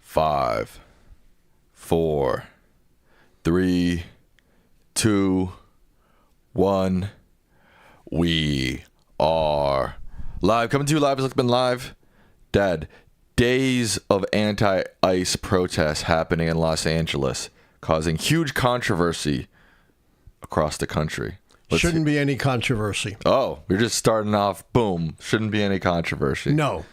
5, 4, 3, 2, 1. We are live. Coming to you live as Lichtman live. Dad, days of anti-ICE protests happening in Los Angeles, causing huge controversy across the country. Shouldn't be any controversy. Oh, you're just starting off, boom. Shouldn't be any controversy. No.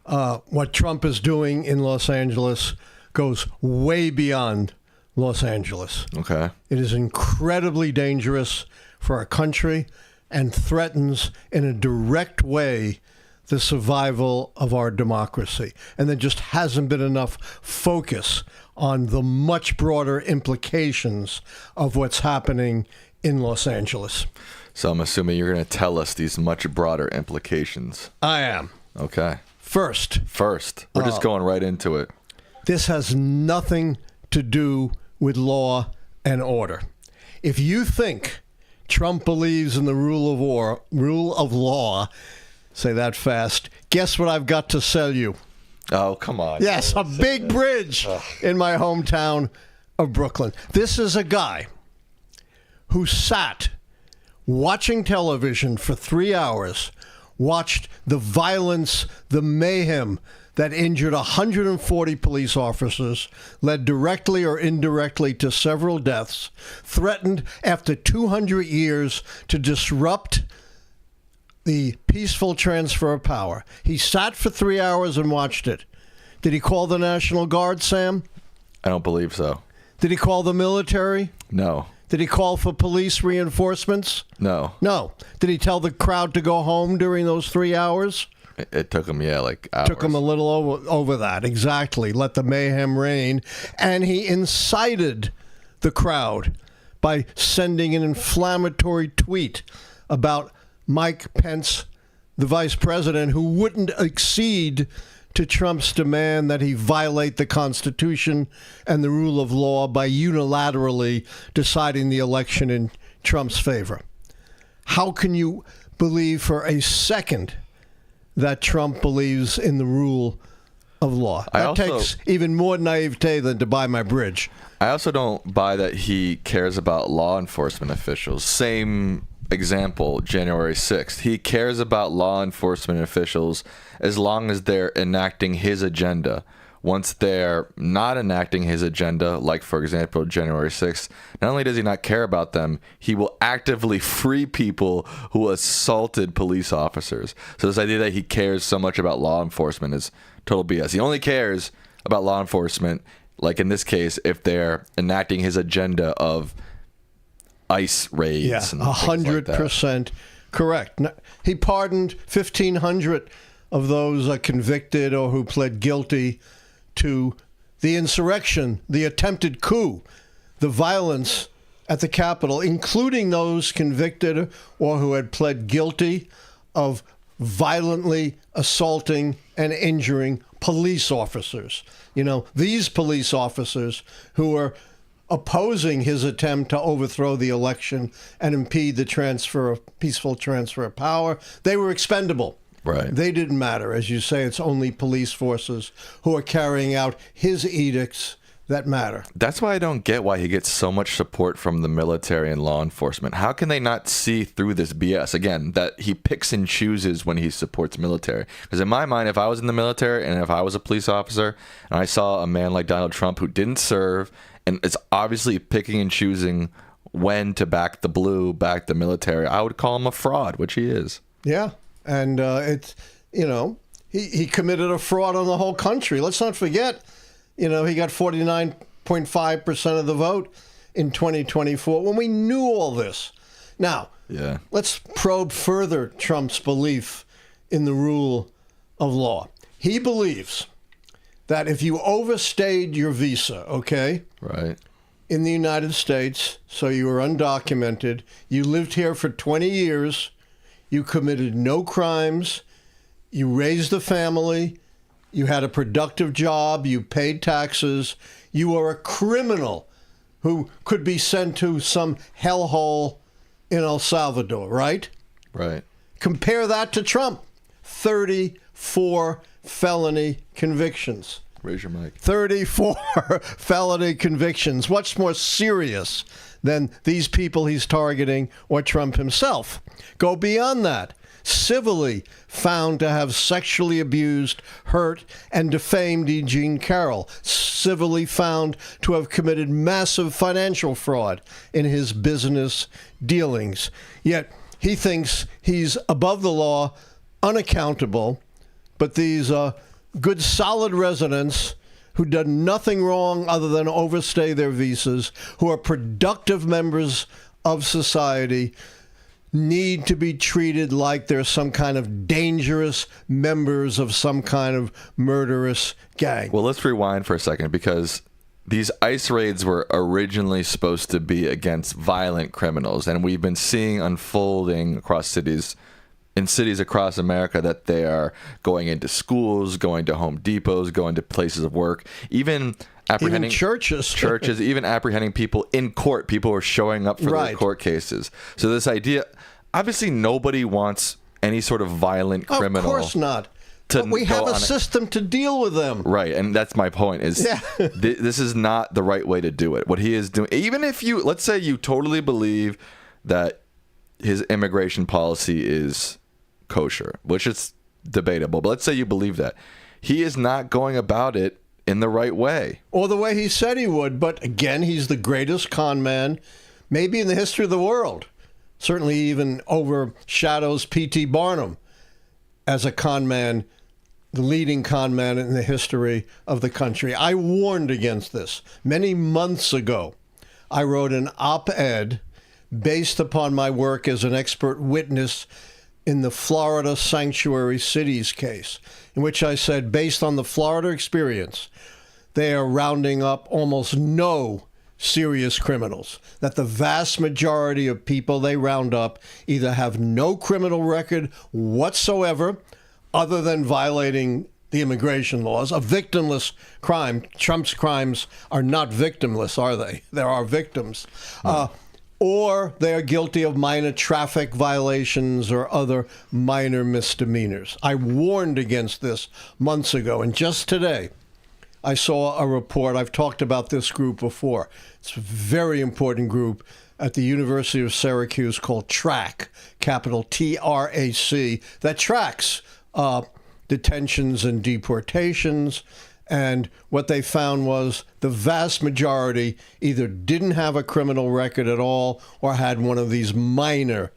What Trump is doing in Los Angeles goes way beyond Los Angeles. Okay. It is incredibly dangerous for our country and threatens in a direct way the survival of our democracy. And there just hasn't been enough focus on the much broader implications of what's happening in Los Angeles. So I'm assuming you're going to tell us these much broader implications. I am. Okay. First. We're just going right into it. This has nothing to do with law and order. If you think Trump believes in the rule of law, say that fast, guess what I've got to sell you? Oh, come on. Yes, a big bridge in my hometown of Brooklyn. This is a guy who sat watching television for 3 hours, watched the violence, the mayhem that injured 140 police officers, led directly or indirectly to several deaths, threatened after 200 years to disrupt the peaceful transfer of power. He sat for 3 hours and watched it. Did he call the National Guard, Sam? I don't believe so. Did he call the military? No. Did he call for police reinforcements? No. No. Did he tell the crowd to go home during those 3 hours? It took him, like hours. Took him a little over that, exactly. Let the mayhem reign. And he incited the crowd by sending an inflammatory tweet about Mike Pence, the vice president, who wouldn't accede to Trump's demand that he violate the Constitution and the rule of law by unilaterally deciding the election in Trump's favor. How can you believe for a second that Trump believes in the rule of law? That takes even more naivete than to buy my bridge. I also don't buy that he cares about law enforcement officials. Same example, January 6th. He cares about law enforcement officials as long as they're enacting his agenda. Once they're not enacting his agenda, like, for example, January 6th, not only does he not care about them, he will actively free people who assaulted police officers. So this idea that he cares so much about law enforcement is total BS. He only cares about law enforcement, like in this case, if they're enacting his agenda of ICE raids. Yeah, 100% correct. He pardoned 1,500 of those convicted or who pled guilty to the insurrection, the attempted coup, the violence at the Capitol, including those convicted or who had pled guilty of violently assaulting and injuring police officers. You know, these police officers who are opposing his attempt to overthrow the election and impede the peaceful transfer of power, they were expendable. Right. They didn't matter. As you say, it's only police forces who are carrying out his edicts that matter. That's why I don't get why he gets so much support from the military and law enforcement. How can they not see through this BS? Again, that he picks and chooses when he supports military. Because in my mind, if I was in the military and if I was a police officer and I saw a man like Donald Trump who didn't serve and is obviously picking and choosing when to back the blue, back the military, I would call him a fraud, which he is. Yeah. And it's, he committed a fraud on the whole country. Let's not forget, he got 49.5% of the vote in 2024 when we knew all this. Now, let's probe further Trump's belief in the rule of law. He believes that if you overstayed your visa, right, in the United States, so you were undocumented, you lived here for 20 years, you committed no crimes, you raised a family, you had a productive job, you paid taxes, you are a criminal who could be sent to some hellhole in El Salvador, right? Right. Compare that to Trump. 34 felony convictions. Raise your mic. 34 felony convictions. What's more serious than these people he's targeting or Trump himself? Go beyond that. Civilly found to have sexually abused, hurt, and defamed E. Jean Carroll. Civilly found to have committed massive financial fraud in his business dealings. Yet he thinks he's above the law, unaccountable, but these good, solid residents who done nothing wrong other than overstay their visas, who are productive members of society, need to be treated like they're some kind of dangerous members of some kind of murderous gang. Well, let's rewind for a second, because these ICE raids were originally supposed to be against violent criminals, and we've been seeing unfolding across cities across America that they are going into schools, going to Home Depots, going to places of work, even apprehending churches, even apprehending people in court. People are showing up for their court cases. So this idea, obviously nobody wants any sort of violent criminal. Of course not. But we have a system to deal with them. Right, and that's my point, is this is not the right way to do it. What he is doing, even if you, let's say you totally believe that his immigration policy is kosher, which is debatable, but let's say you believe that, he is not going about it in the right way. Or the way he said he would. But again, he's the greatest con man maybe in the history of the world. Certainly even overshadows P.T. Barnum as a con man, the leading con man in the history of the country. I warned against this many months ago. I wrote an op-ed based upon my work as an expert witness in the Florida sanctuary cities case, in which I said, based on the Florida experience, they are rounding up almost no serious criminals, that the vast majority of people they round up either have no criminal record whatsoever other than violating the immigration laws, a victimless crime. Trump's crimes are not victimless, are they? There are victims. Or they are guilty of minor traffic violations or other minor misdemeanors. I warned against this months ago, and just today I saw a report. I've talked about this group before. It's a very important group at the University of Syracuse called TRAC, capital T-R-A-C, that tracks detentions and deportations. And what they found was the vast majority either didn't have a criminal record at all or had one of these minor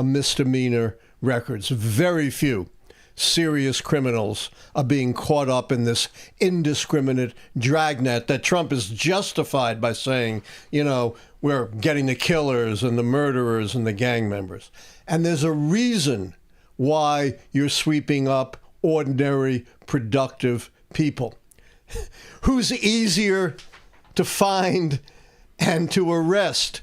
misdemeanor records. Very few serious criminals are being caught up in this indiscriminate dragnet that Trump is justified by saying, you know, we're getting the killers and the murderers and the gang members. And there's a reason why you're sweeping up ordinary, productive people. Who's easier to find and to arrest?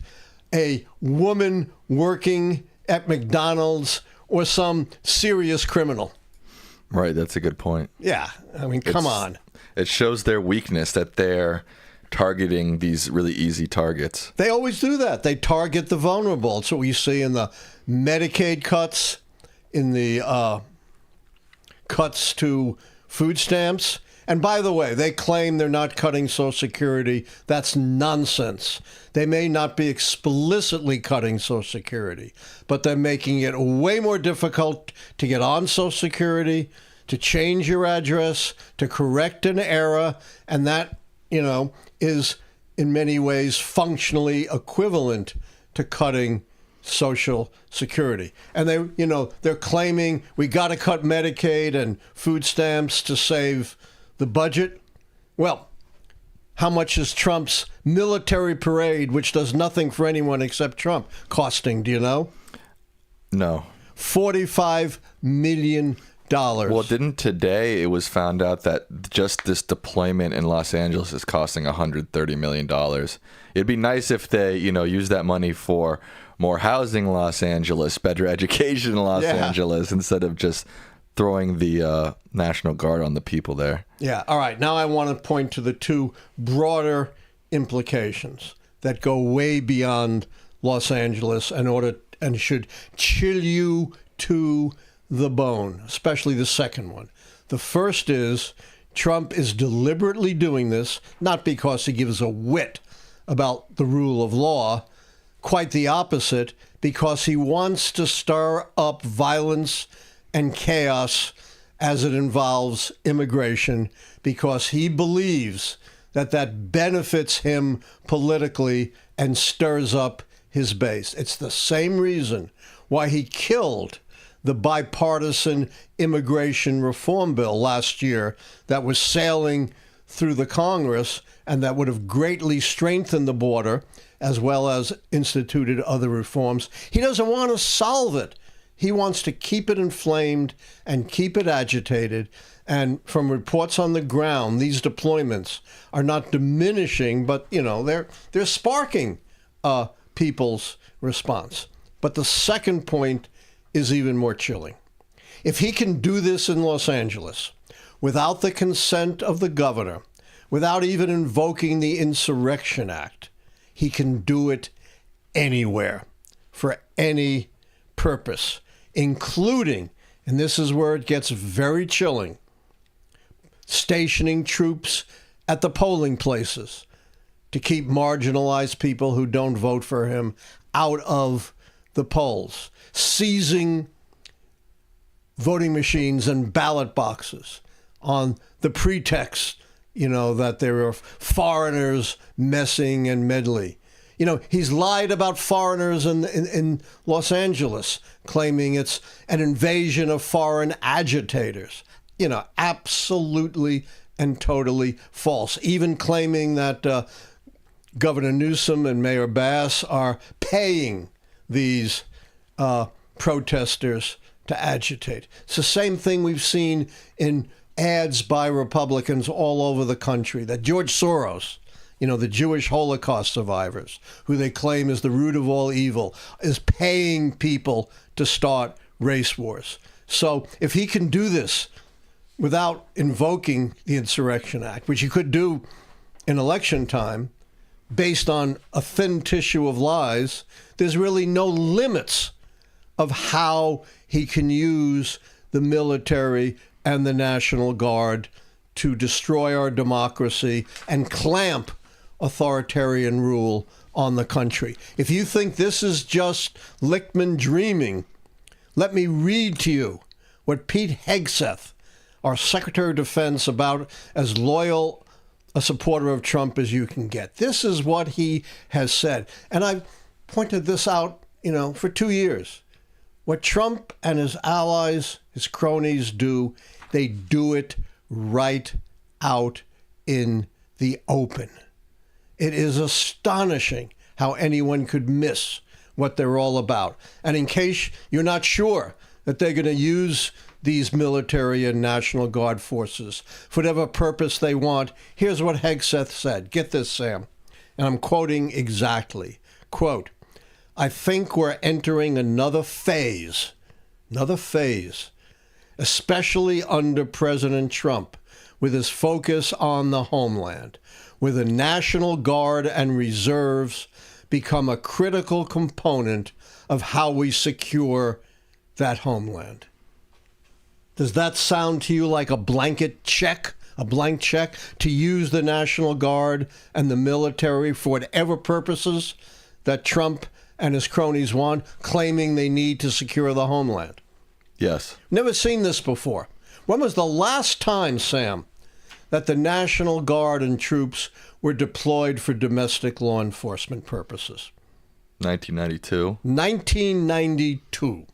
A woman working at McDonald's or some serious criminal? Right, that's a good point. Yeah, I mean, come on. It shows their weakness that they're targeting these really easy targets. They always do that. They target the vulnerable. It's what we see in the Medicaid cuts, in the cuts to food stamps. And by the way, they claim they're not cutting Social Security. That's nonsense. They may not be explicitly cutting Social Security, but they're making it way more difficult to get on Social Security, to change your address, to correct an error, and that, you know, is in many ways functionally equivalent to cutting Social Security. And they, you know, they're claiming we got to cut Medicaid and food stamps to save the budget. Well, how much is Trump's military parade, which does nothing for anyone except Trump, costing? Do you know? No. $45 million. Well, didn't today it was found out that just this deployment in Los Angeles is costing $130 million. It'd be nice if they, you know, use that money for more housing in Los Angeles, better education in Los Angeles, instead of just throwing the National Guard on the people there. Yeah. All right. Now I want to point to the two broader implications that go way beyond Los Angeles and should chill you to the bone, especially the second one. The first is Trump is deliberately doing this, not because he gives a whit about the rule of law, quite the opposite, because he wants to stir up violence and chaos as it involves immigration, because he believes that that benefits him politically and stirs up his base. It's the same reason why he killed the bipartisan immigration reform bill last year that was sailing through the Congress and that would have greatly strengthened the border as well as instituted other reforms. He doesn't want to solve it. He wants to keep it inflamed and keep it agitated. And from reports on the ground, these deployments are not diminishing, but, you know, they're sparking people's response. But the second point is even more chilling. If he can do this in Los Angeles without the consent of the governor, without even invoking the Insurrection Act, he can do it anywhere for any purpose, including, and this is where it gets very chilling, stationing troops at the polling places to keep marginalized people who don't vote for him out of the polls, seizing voting machines and ballot boxes on the pretext, that there are foreigners messing and meddling. He's lied about foreigners in Los Angeles, claiming it's an invasion of foreign agitators. Absolutely and totally false. Even claiming that Governor Newsom and Mayor Bass are paying these protesters to agitate. It's the same thing we've seen in ads by Republicans all over the country, that George Soros, the Jewish Holocaust survivors, who they claim is the root of all evil, is paying people to start race wars. So if he can do this without invoking the Insurrection Act, which he could do in election time, based on a thin tissue of lies, there's really no limits of how he can use the military and the National Guard to destroy our democracy and clamp authoritarian rule on the country. If you think this is just Lichtman dreaming, let me read to you what Pete Hegseth, our Secretary of Defense, about as loyal a supporter of Trump as you can get. This is what he has said. And I've pointed this out, for 2 years. What Trump and his allies, his cronies do, they do it right out in the open. It is astonishing how anyone could miss what they're all about. And in case you're not sure that they're going to use these military and National Guard forces for whatever purpose they want, here's what Hegseth said. Get this, Sam. And I'm quoting exactly. Quote, "I think we're entering another phase, especially under President Trump, with his focus on the homeland, where the National Guard and reserves become a critical component of how we secure that homeland." Does that sound to you like a blank check to use the National Guard and the military for whatever purposes that Trump and his cronies want, claiming they need to secure the homeland? Yes. Never seen this before. When was the last time, Sam, that the National Guard and troops were deployed for domestic law enforcement purposes? 1992. 1992.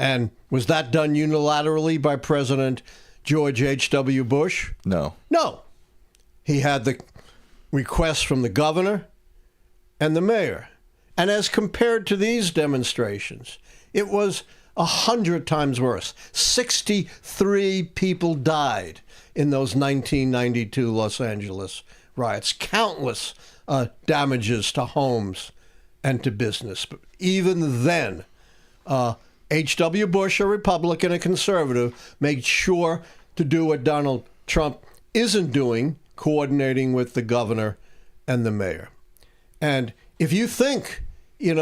And was that done unilaterally by President George H.W. Bush? No. No. He had the request from the governor and the mayor. And as compared to these demonstrations, it was 100 times worse. 63 people died in those 1992 Los Angeles riots. Countless damages to homes and to business. But even then, H.W. Bush, a Republican, a conservative, made sure to do what Donald Trump isn't doing, coordinating with the governor and the mayor. And if you think, they're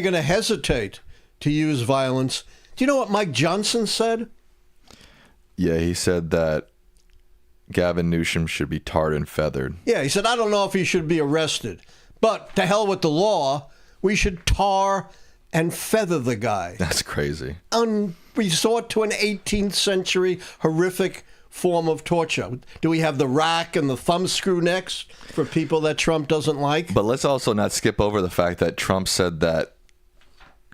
going to hesitate to use violence, do you know what Mike Johnson said? Yeah, he said that Gavin Newsom should be tarred and feathered. Yeah, he said, I don't know if he should be arrested, but to hell with the law, we should tar and feather the guy. That's crazy. Resort to an 18th century horrific form of torture. Do we have the rack and the thumbscrew next for people that Trump doesn't like? But let's also not skip over the fact that Trump said that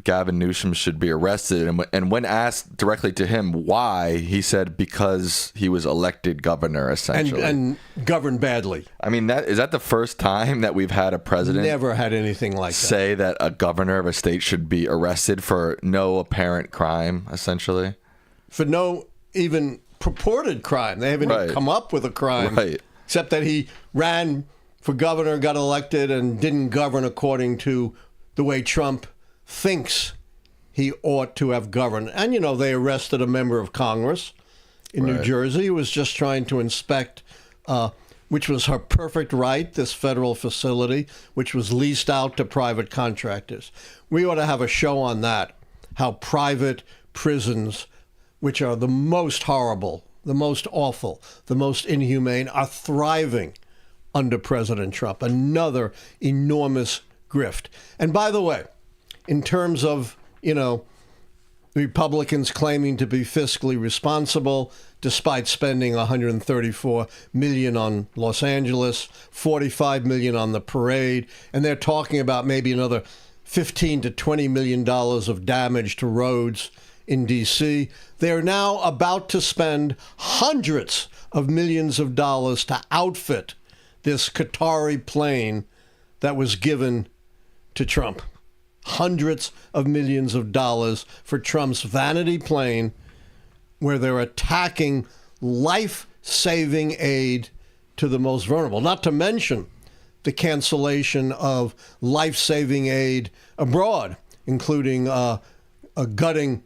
Gavin Newsom should be arrested. And when asked directly to him why, he said because he was elected governor, essentially. And governed badly. I mean, is that the first time that we've had a president never had anything like that say that a governor of a state should be arrested for no apparent crime, essentially? For no even purported crime. They haven't even come up with a crime. Right. Except that he ran for governor, got elected, and didn't govern according to the way Trump thinks he ought to have governed. And, you know, they arrested a member of Congress in New Jersey who was just trying to inspect, which was her perfect right, this federal facility, which was leased out to private contractors. We ought to have a show on that, how private prisons, which are the most horrible, the most awful, the most inhumane, are thriving under President Trump. Another enormous grift. And by the way, in terms of, you know, Republicans claiming to be fiscally responsible, despite spending $134 million on Los Angeles, $45 million on the parade, and they're talking about maybe another $15 to $20 million of damage to roads in D.C. They're now about to spend hundreds of millions of dollars to outfit this Qatari plane that was given to Trump. Hundreds of millions of dollars for Trump's vanity plane, where they're attacking life-saving aid to the most vulnerable, not to mention the cancellation of life-saving aid abroad, including gutting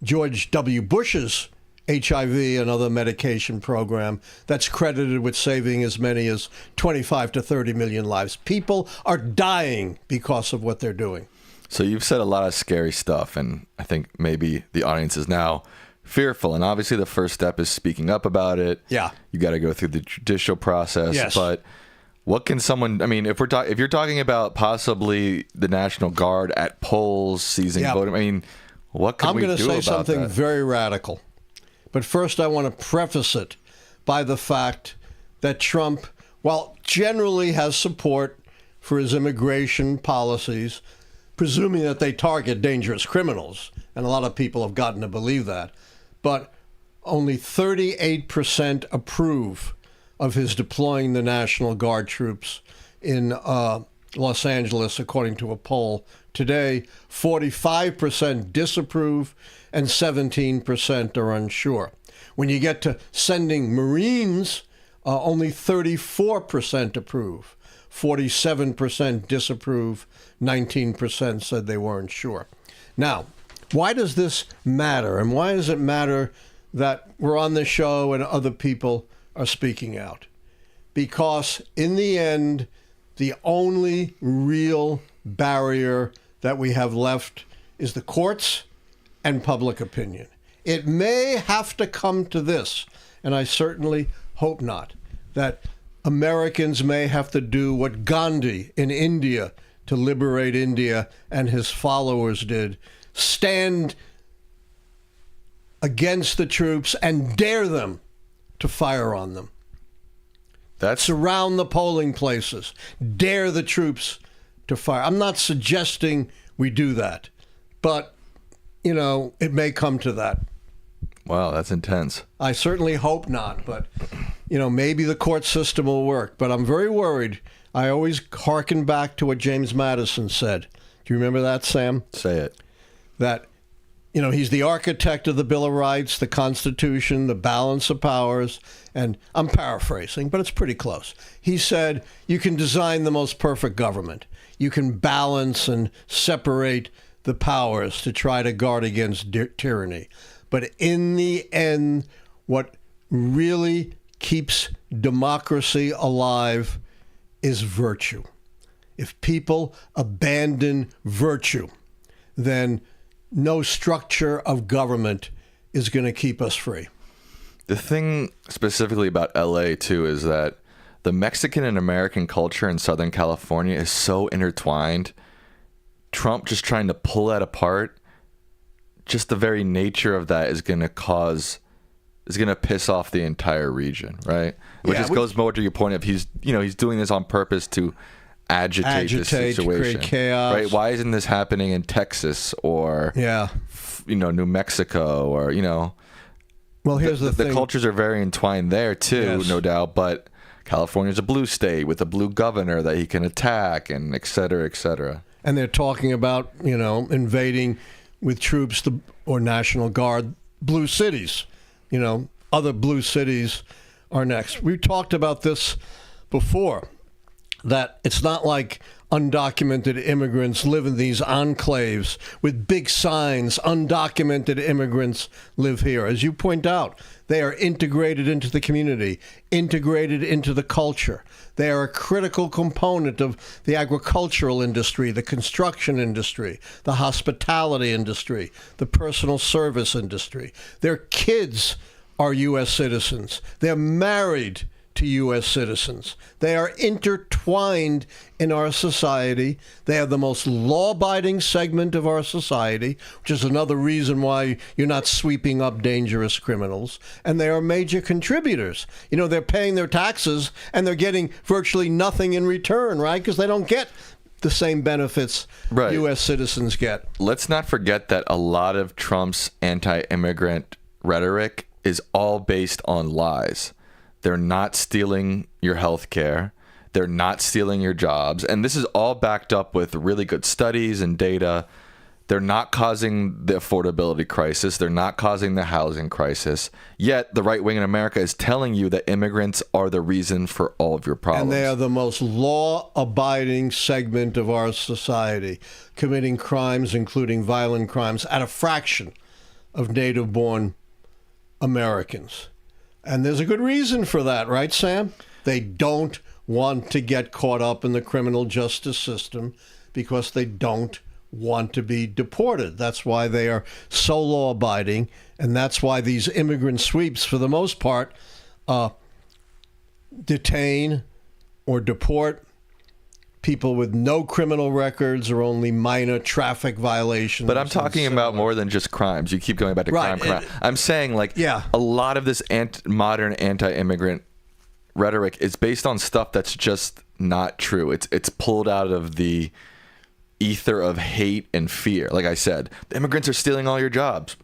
George W. Bush's HIV and other medication program that's credited with saving as many as 25 to 30 million lives. People are dying because of what they're doing. So you've said a lot of scary stuff, and I think maybe the audience is now fearful. And obviously the first step is speaking up about it. Yeah. You got to go through the judicial process. Yes. But what can someone, I mean, if you're talking about possibly the National Guard at polls seizing voting, I mean, what can we do about that? I'm going to say something very radical. But first, I want to preface it by the fact that Trump, while generally has support for his immigration policies, presuming that they target dangerous criminals, and a lot of people have gotten to believe that, but only 38% approve of his deploying the National Guard troops in Los Angeles, according to a poll today. 45% disapprove, and 17% are unsure. When you get to sending Marines, only 34% approve, 47% disapprove, 19% said they weren't sure. Now, why does this matter? And why does it matter that we're on the show and other people are speaking out? Because in the end, the only real barrier that we have left is the courts and public opinion. It may have to come to this, and I certainly hope not, that Americans may have to do what Gandhi in India to liberate India and his followers did, stand against the troops and dare them to fire on them. Surround the polling places, dare the troops to fire. I'm not suggesting we do that, but, you know, it may come to that. Wow, that's intense. I certainly hope not, but, you know, maybe the court system will work. But I'm very worried. I always hearken back to what James Madison said. Do you remember that, Sam? Say it. That, you know, he's the architect of the Bill of Rights, the Constitution, the balance of powers, and I'm paraphrasing, but it's pretty close. He said, you can design the most perfect government. You can balance and separate the powers to try to guard against tyranny. But in the end, what really keeps democracy alive is virtue. If people abandon virtue, then no structure of government is going to keep us free. The thing specifically about LA too is that the Mexican and American culture in Southern California is so intertwined. Trump just trying to pull that apart, just the very nature of that is going to piss off the entire region, right? Which goes more to your point of he's doing this on purpose to agitate this situation, create chaos. Right? Why isn't this happening in Texas or New Mexico or Well, here's the thing. The cultures are very entwined there too, no doubt, but California's a blue state with a blue governor that he can attack and et cetera, et cetera. And they're talking about, invading with troops or National Guard blue cities. Other blue cities are next. We talked about this before, that it's not like undocumented immigrants live in these enclaves with big signs, undocumented immigrants live here. As you point out, they are integrated into the community, integrated into the culture. They are a critical component of the agricultural industry, the construction industry, the hospitality industry, the personal service industry. Their kids are U.S. citizens. They're married to U.S. citizens. They are intertwined in our society. They are the most law-abiding segment of our society, which is another reason why you're not sweeping up dangerous criminals. And they are major contributors. They're paying their taxes, and they're getting virtually nothing in return, right? Because they don't get the same benefits U.S. citizens get. Let's not forget that a lot of Trump's anti-immigrant rhetoric is all based on lies. They're not stealing your health care. They're not stealing your jobs. And this is all backed up with really good studies and data. They're not causing the affordability crisis. They're not causing the housing crisis. Yet the right wing in America is telling you that immigrants are the reason for all of your problems. And they are the most law-abiding segment of our society, committing crimes, including violent crimes, at a fraction of native-born Americans. And there's a good reason for that, right, Sam? They don't want to get caught up in the criminal justice system because they don't want to be deported. That's why they are so law-abiding, and that's why these immigrant sweeps, for the most part, detain or deport people with no criminal records or only minor traffic violations. But I'm talking about more than just crimes. You keep going back to crime. I'm saying a lot of this modern anti-immigrant rhetoric is based on stuff that's just not true. It's pulled out of the ether of hate and fear. Like I said, the immigrants are stealing all your jobs.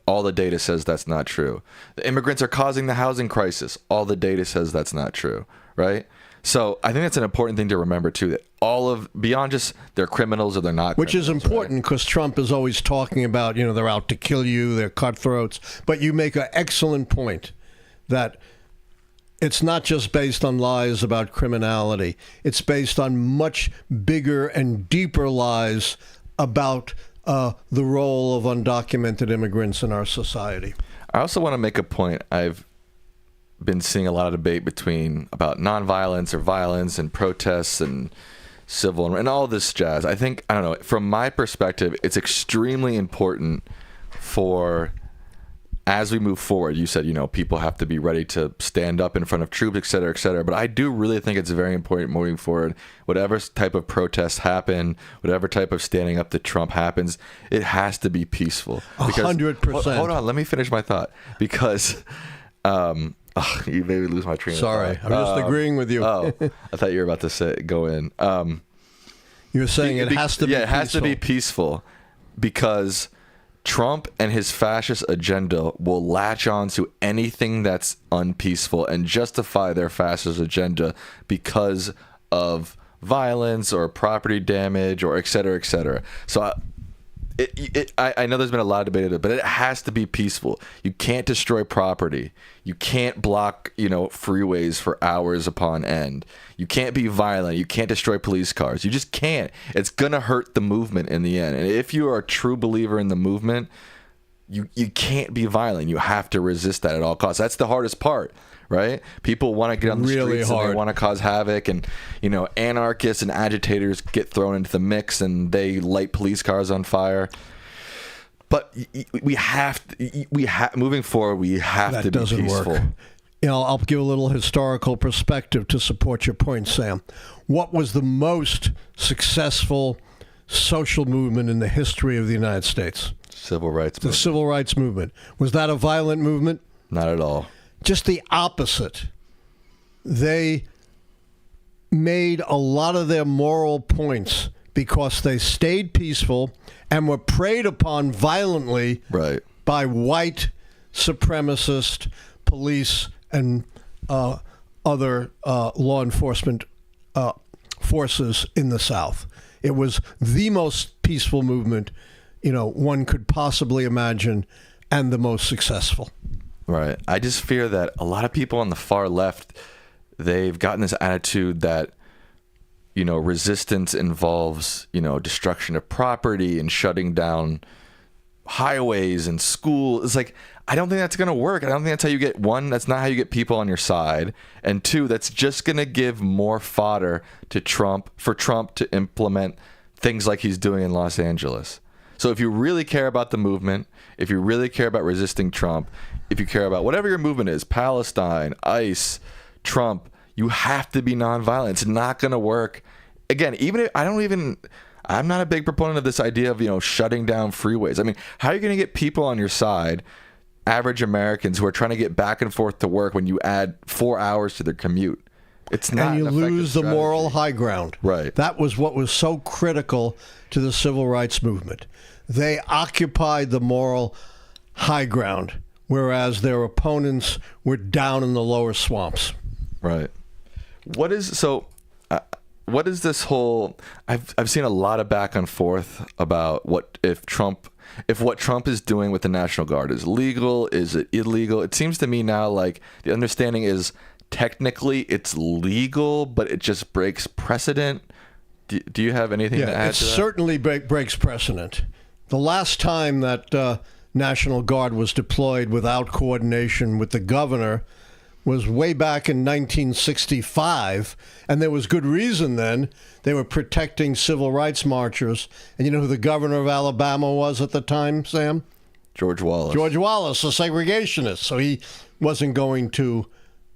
All the data says that's not true. The immigrants are causing the housing crisis. All the data says that's not true, right? So I think that's an important thing to remember, too, that beyond just they're criminals or they're not criminals. Which is important because right? Trump is always talking about, they're out to kill you, they're cutthroats. But you make an excellent point that it's not just based on lies about criminality. It's based on much bigger and deeper lies about the role of undocumented immigrants in our society. I also want to make a point. I've been seeing a lot of debate about nonviolence or violence and protests and civil and all this jazz. I think, from my perspective, it's extremely important as we move forward. You said, people have to be ready to stand up in front of troops, et cetera, et cetera. But I do really think it's very important moving forward. Whatever type of protests happen, whatever type of standing up to Trump happens, it has to be peaceful. 100%. Hold on, let me finish my thought. Because you made me lose my train of thought. Sorry, I'm just agreeing with you. I thought you were about to go in. You're saying it has to be peaceful. Yeah, it has to be peaceful because Trump and his fascist agenda will latch on to anything that's unpeaceful and justify their fascist agenda because of violence or property damage or et cetera, et cetera. So I know there's been a lot of debate about it, but it has to be peaceful. You can't destroy property. You can't block, freeways for hours upon end. You can't be violent. You can't destroy police cars. You just can't. It's going to hurt the movement in the end. And if you are a true believer in the movement, you can't be violent. You have to resist that at all costs. That's the hardest part, right? People want to get on the streets and they want to cause havoc, and anarchists and agitators get thrown into the mix and they light police cars on fire. But moving forward, we have That to be doesn't peaceful. work. I'll give a little historical perspective to support your point, Sam. What was the most successful social movement in the history of the United States? Civil rights The movement. civil rights movement. Was that a violent movement? Not at all. Just the opposite. They made a lot of their moral points because they stayed peaceful and were preyed upon violently Right. by white supremacist police and other law enforcement forces in the South. It was the most peaceful movement, one could possibly imagine, and the most successful. Right. I just fear that a lot of people on the far left, they've gotten this attitude that, resistance involves, destruction of property and shutting down highways and school. It's like, I don't think that's going to work. I don't think that's how you get, one, that's not how you get people on your side. And two, that's just going to give more fodder to Trump, for Trump to implement things like he's doing in Los Angeles. So if you really care about the movement, if you really care about resisting Trump, if you care about whatever your movement is, Palestine, ICE, Trump, you have to be nonviolent. It's not going to work. Again, even if I'm not a big proponent of this idea of, shutting down freeways. I mean, how are you going to get people on your side, average Americans who are trying to get back and forth to work, when you add 4 hours to their commute? It's not. And you an effective lose the strategy. moral high ground. Right. That was what was so critical to the civil rights movement. They occupied the moral high ground, whereas their opponents were down in the lower swamps. Right. What is this whole? I've seen a lot of back and forth about what Trump is doing with the National Guard is legal, is it illegal? It seems to me now like the understanding is technically it's legal, but it just breaks precedent. Do you have anything to add to that? It certainly breaks precedent. The last time that National Guard was deployed without coordination with the governor was way back in 1965, and there was good reason then. They were protecting civil rights marchers. And you know who the governor of Alabama was at the time, Sam? George Wallace. George Wallace, a segregationist, so he wasn't going to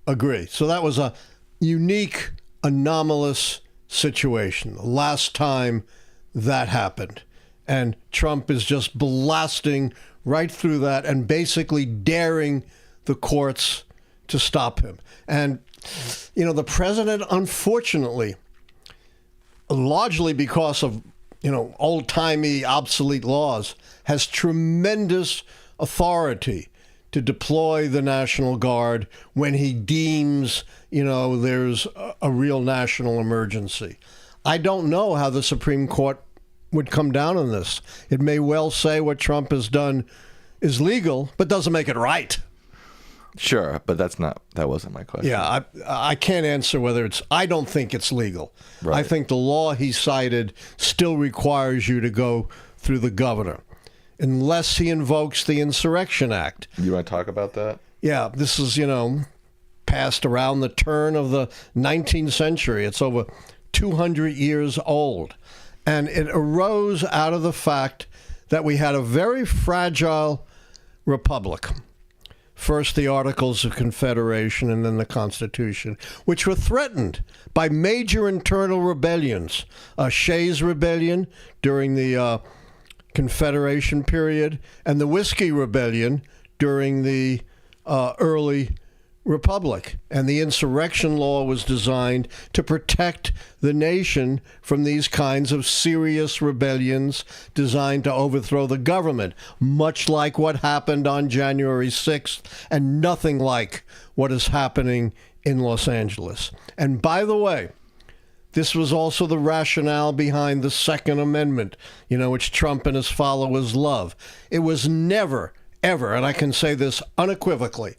agree. So that was a unique, anomalous situation. The last time that happened. And Trump is just blasting right through that and basically daring the courts to stop him. And, the president, unfortunately, largely because of, old-timey, obsolete laws, has tremendous authority to deploy the National Guard when he deems, there's a real national emergency. I don't know how the Supreme Court would come down on this. It may well say what Trump has done is legal, but doesn't make it right. Sure, but that wasn't my question. Yeah, I can't answer whether I don't think it's legal. Right. I think the law he cited still requires you to go through the governor, unless he invokes the Insurrection Act. You want to talk about that? Yeah, this is, passed around the turn of the 19th century. It's over 200 years old. And it arose out of the fact that we had a very fragile republic. First, the Articles of Confederation and then the Constitution, which were threatened by major internal rebellions. Shays' Rebellion during the Confederation period and the Whiskey Rebellion during the early Republic. And the insurrection law was designed to protect the nation from these kinds of serious rebellions designed to overthrow the government, much like what happened on January 6th and nothing like what is happening in Los Angeles. And by the way, this was also the rationale behind the Second Amendment, which Trump and his followers love. It was never, ever, and I can say this unequivocally,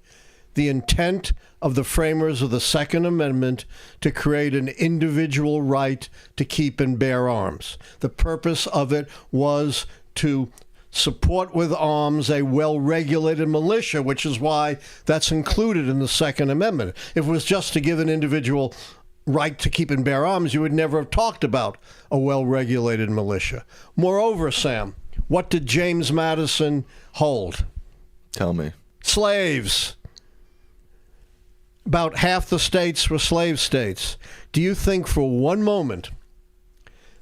the intent of the framers of the Second Amendment to create an individual right to keep and bear arms. The purpose of it was to support with arms a well-regulated militia, which is why that's included in the Second Amendment. If it was just to give an individual right to keep and bear arms, you would never have talked about a well-regulated militia. Moreover, Sam, What did James Madison hold? Tell me. Slaves. About half the states were slave states. Do you think for one moment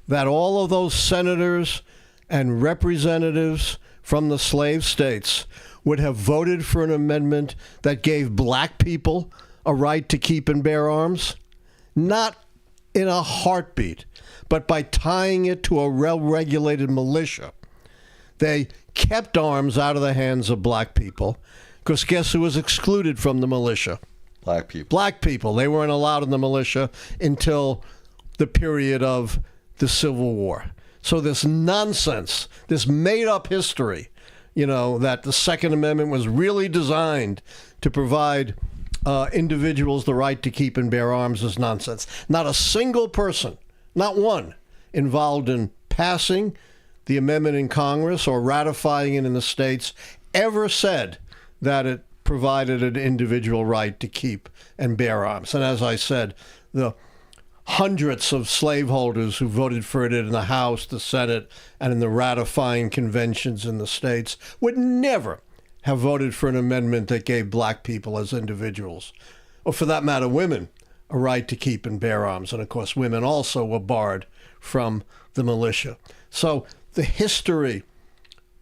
that all of those senators and representatives from the slave states would have voted for an amendment that gave black people a right to keep and bear arms? Not in a heartbeat, but by tying it to a well-regulated militia. They kept arms out of the hands of black people, because guess who was excluded from the militia? Black people. Black people. They weren't allowed in the militia until the period of the Civil War. So this nonsense, this made-up history, that the Second Amendment was really designed to provide individuals the right to keep and bear arms is nonsense. Not a single person, not one, involved in passing the amendment in Congress or ratifying it in the states ever said that it provided an individual right to keep and bear arms. And as I said, the hundreds of slaveholders who voted for it in the House, the Senate, and in the ratifying conventions in the states would never have voted for an amendment that gave black people as individuals, or for that matter, women, a right to keep and bear arms. And of course, women also were barred from the militia. So the history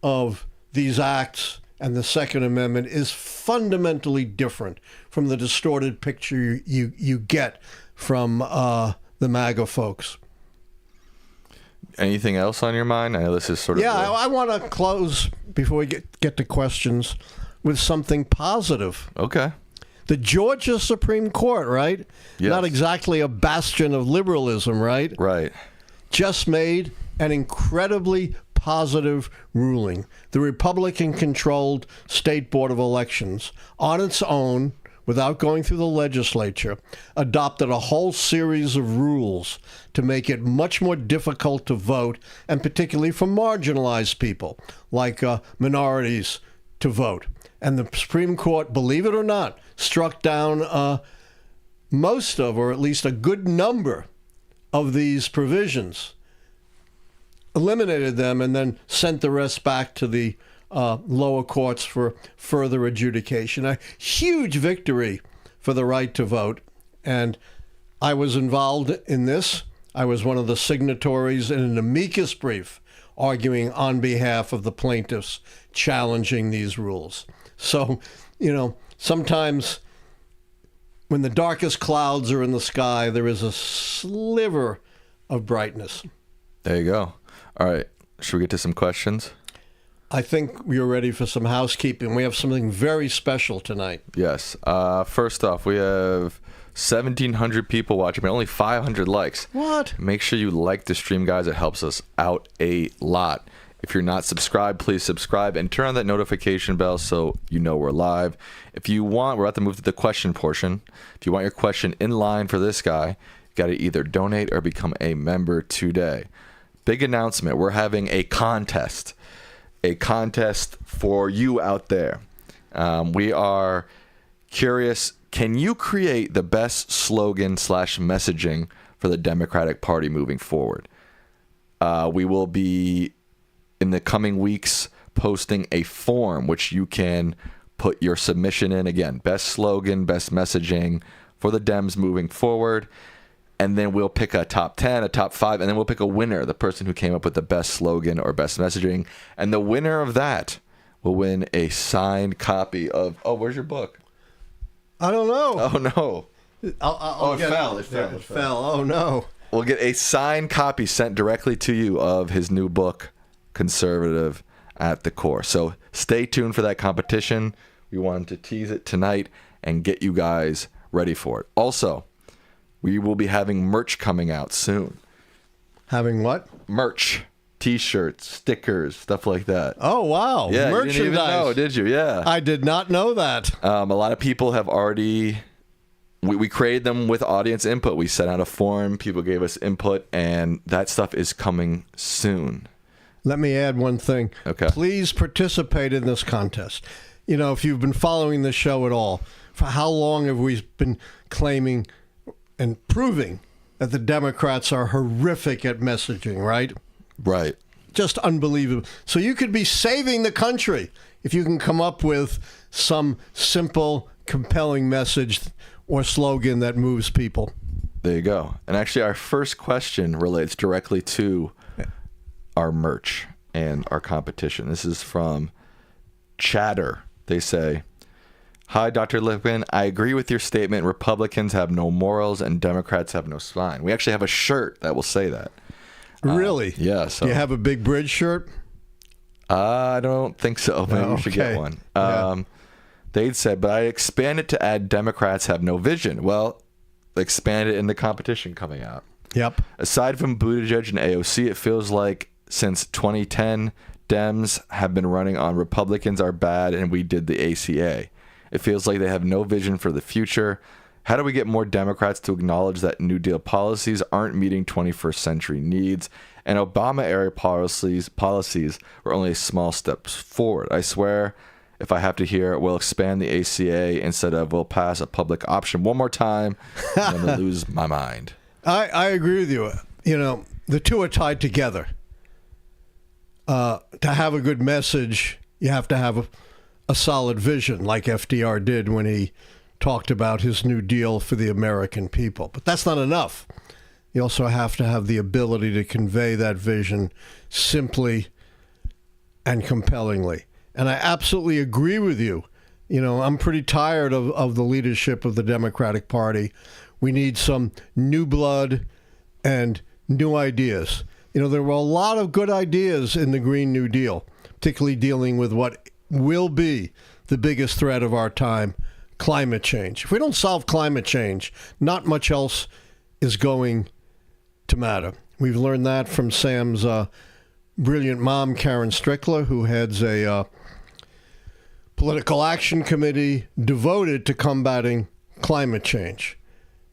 of these acts and the Second Amendment is fundamentally different from the distorted picture you get from the MAGA folks. Anything else on your mind? I know this is sort of... Yeah, I want to close, before we get to questions, with something positive. Okay. The Georgia Supreme Court, right? Yes. Not exactly a bastion of liberalism, right? Right. Just made an incredibly positive ruling. The Republican-controlled State Board of Elections, on its own, without going through the legislature, adopted a whole series of rules to make it much more difficult to vote, and particularly for marginalized people, like minorities, to vote. And the Supreme Court, believe it or not, struck down most of, or at least a good number of these provisions, eliminated them, and then sent the rest back to the lower courts for further adjudication. A huge victory for the right to vote. And I was involved in this. I was one of the signatories in an amicus brief arguing on behalf of the plaintiffs challenging these rules. So, sometimes when the darkest clouds are in the sky, there is a sliver of brightness. There you go. All right. Should we get to some questions? I think we are ready for some housekeeping. We have something very special tonight. Yes. First off, we have 1,700 people watching, but only 500 likes. What? Make sure you like the stream, guys. It helps us out a lot. If you're not subscribed, please subscribe and turn on that notification bell so you know we're live. If you want, we're about to move to the question portion. If you want your question in line for this guy, you got to either donate or become a member today. Big announcement. We're having a contest for you out there. We are curious, can you create the best slogan / messaging for the Democratic Party moving forward? We will be, in the coming weeks, posting a form which you can put your submission in. Again, best slogan, best messaging for the Dems moving forward. And then we'll pick a top 10, a top 5, and then we'll pick a winner, the person who came up with the best slogan or best messaging. And the winner of that will win a signed copy of... Oh, where's your book? I don't know. Oh, no. It fell. Oh, no. We'll get a signed copy sent directly to you of his new book, Conservative at the Core. So stay tuned for that competition. We wanted to tease it tonight and get you guys ready for it. Also, we will be having merch coming out soon. Having what? Merch. T-shirts, stickers, stuff like that. Oh, wow. Yeah, merchandise. You didn't even know, did you? Yeah. I did not know that. A lot of people have already... We created them with audience input. We sent out a form. People gave us input, and that stuff is coming soon. Let me add one thing. Okay. Please participate in this contest. If you've been following the show at all, for how long have we been claiming and proving that the Democrats are horrific at messaging, right? Right. just unbelievable. So you could be saving the country if you can come up with some simple, compelling message or slogan that moves people. There you go. And actually, our first question relates directly to our merch and our competition. This is from Chatter. They say, "Hi, Dr. Lichtman. I agree with your statement. Republicans have no morals and Democrats have no spine." We actually have a shirt that will say that. Really? Yeah. So, do you have a Big Bridge shirt? I don't think so. Maybe we should get one. Yeah. They'd said, but I expanded to add Democrats have no vision. Well, expanded in the competition coming out. Yep. Aside from Buttigieg and AOC, it feels like since 2010, Dems have been running on Republicans are bad and we did the ACA. It feels like they have no vision for the future. How do we get more Democrats to acknowledge that New Deal policies aren't meeting 21st century needs and Obama-era policies were only small steps forward? I swear, if I have to hear, we'll expand the ACA instead of we'll pass a public option one more time, I'm going to lose my mind. I agree with you. You know, the two are tied together. To have a good message, you have to have a solid vision, like FDR did when he talked about his New Deal for the American people. But that's not enough. You also have to have the ability to convey that vision simply and compellingly. And I absolutely agree with you. You know, I'm pretty tired of the leadership of the Democratic Party. We need some new blood and new ideas. You know, there were a lot of good ideas in the Green New Deal, particularly dealing with what will be the biggest threat of our time, climate change. If we don't solve climate change, not much else is going to matter. We've learned that from Sam's brilliant mom, Karen Strickler, who heads a political action committee devoted to combating climate change.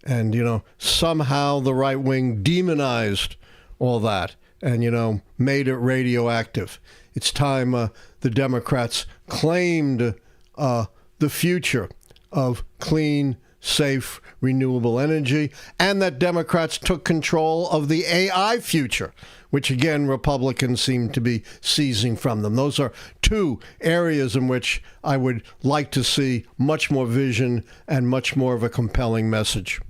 And, you know, somehow the right wing demonized all that and, you know, made it radioactive. It's time the Democrats claimed the future of clean, safe, renewable energy, and that Democrats took control of the AI future, which, again, Republicans seem to be seizing from them. Those are two areas in which I would like to see much more vision and much more of a compelling message.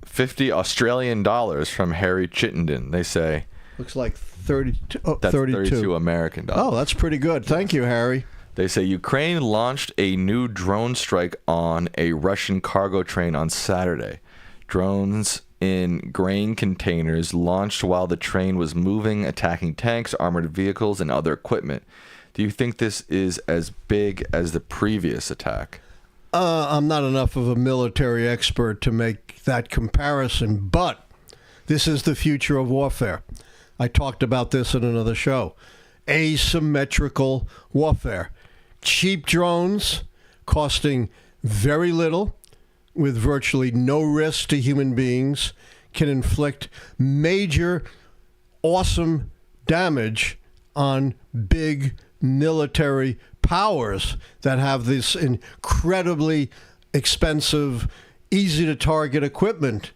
50 Australian dollars from Harry Chittenden. They say. Looks like 32. Oh, that's 32 American dollars. Oh, that's pretty good. Thank you, Harry. They say Ukraine launched a new drone strike on a Russian cargo train on Saturday. Drones in grain containers launched while the train was moving, attacking tanks, armored vehicles, and other equipment. Do you think this is as big as the previous attack? I'm not enough of a military expert to make that comparison, but this is the future of warfare. I talked about this in another show. Asymmetrical warfare. Cheap drones costing very little with virtually no risk to human beings can inflict major, awesome damage on big military powers that have this incredibly expensive, easy-to-target equipment,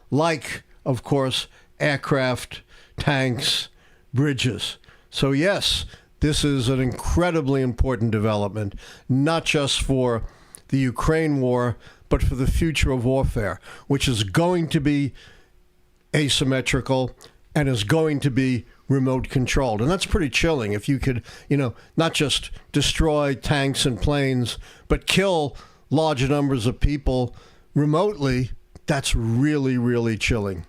like, of course, aircraft, tanks, bridges. So, yes, this is an incredibly important development, not just for the Ukraine war, but for the future of warfare, which is going to be asymmetrical and is going to be remote controlled. And that's pretty chilling. If you could, you know, not just destroy tanks and planes, but kill large numbers of people remotely, that's really, really chilling.